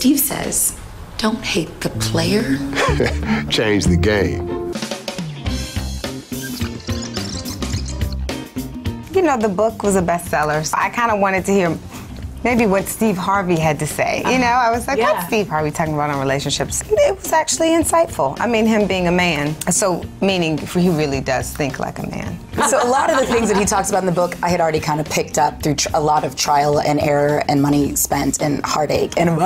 Steve says, don't hate the player. Change the game. You know, the book was a bestseller, so I kind of wanted to hear maybe what Steve Harvey had to say. You know, I was like, what's Steve Harvey talking about on relationships? It was actually insightful. I mean, him being a man. So, meaning he really does think like a man. So a lot of the things that he talks about in the book, I had already kind of picked up through a lot of trial and error and money spent and heartache and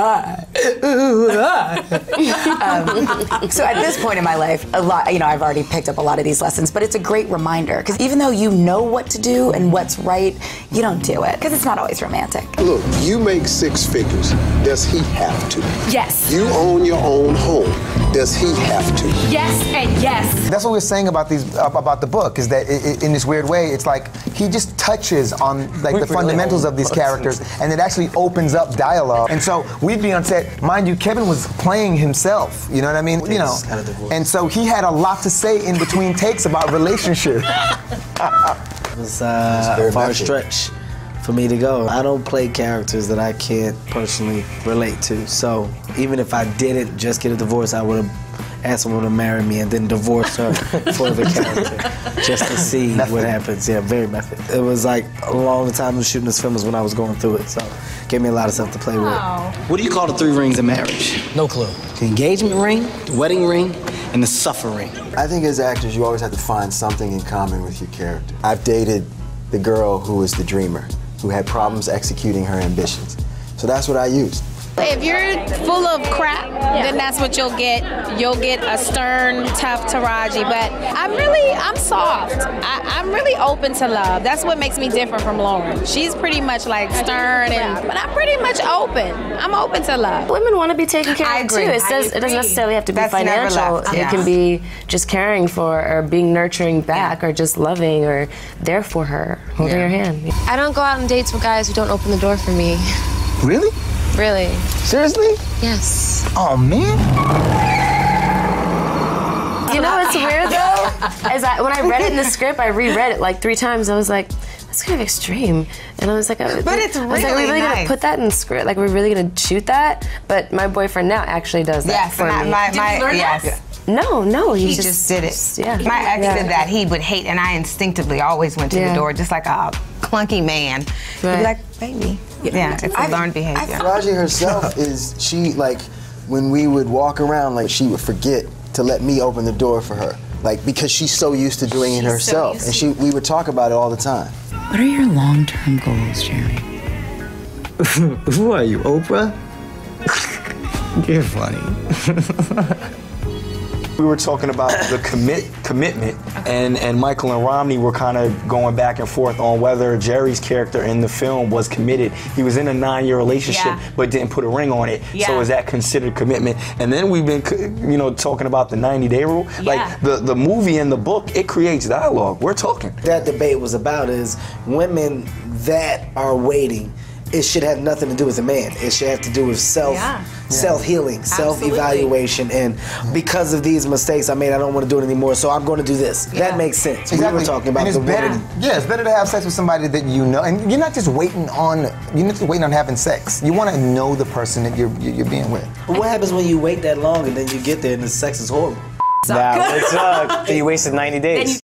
so at this point in my life, a lot, you know, I've already picked up a lot of these lessons, but it's a great reminder because even though you know what to do and what's right, you don't do it because it's not always romantic. Look, you make 6 figures. Does he have to? Yes. You own your own home. Does he have to? Yes and yes. That's what we're saying about the book is that in this weird way, it's like he just touches on like the fundamentals of these characters, and it actually opens up dialogue. And so we'd be on set, mind you, Kevin was playing himself. You know what I mean? You know, and so he had a lot to say in between takes about relationships. It was a far stretch for me to go. I don't play characters that I can't personally relate to. So even if I didn't just get a divorce, I would have asked someone to marry me and then divorce her for the character, just to see what happens. Yeah, very method. It was like a long time of shooting this film was when I was going through it, so it gave me a lot of stuff to play with. What do you call the 3 rings of marriage? No clue. The engagement ring, the wedding ring, and the suffering. I think as actors, you always have to find something in common with your character. I've dated the girl who was the dreamer, who had problems executing her ambitions. So that's what I used. If you're full of crap, then that's what you'll get. You'll get a stern, tough Taraji. But I'm soft. I'm really open to love. That's what makes me different from Lauren. She's pretty much like stern, but I'm pretty much open. I'm open to love. Women want to be taken care of too. It doesn't necessarily have to be financial. It can be just caring for, or being nurturing back, or just loving, or there for her, holding her hand. I don't go out on dates with guys who don't open the door for me. Really? Really. Seriously? Yes. Oh, man. You know what's weird, though? Is when I read it in the script, I reread it like 3 times. I was like, that's kind of extreme. And I was like, but it's really are we really nice. gonna put that in the script? Like, we're really gonna shoot that? But my boyfriend now actually does that for me. Did you learn that? No, he just did it. Yeah. My ex did that. He would hate, and I instinctively always went to the door, just like a clunky man. He'd be like, baby. Yeah, it's a learned behavior. Taraji herself she, like, when we would walk around, like, she would forget to let me open the door for her. Like, because she's so used to doing it herself. And we would talk about it all the time. What are your long-term goals, Jeremy? Who are you, Oprah? You're funny. We were talking about the commitment, and Michael and Romney were kind of going back and forth on whether Jerry's character in the film was committed. He was in a 9-year relationship, but didn't put a ring on it. So is that considered commitment? And then we've been, talking about the 90-day rule. Like the movie and the book, it creates dialogue. We're talking. That debate was about is women that are waiting. It should have nothing to do with a man. It should have to do with self-healing, self-evaluation, and because of these mistakes I made, I don't want to do it anymore, so I'm going to do this. That makes sense. Exactly. We were talking about the woman. Yeah, it's better to have sex with somebody that you know, and you're not just waiting on having sex. You want to know the person that you're being with. But what happens when you wait that long and then you get there and the sex is horrible? Nah, it sucked. You wasted 90 days.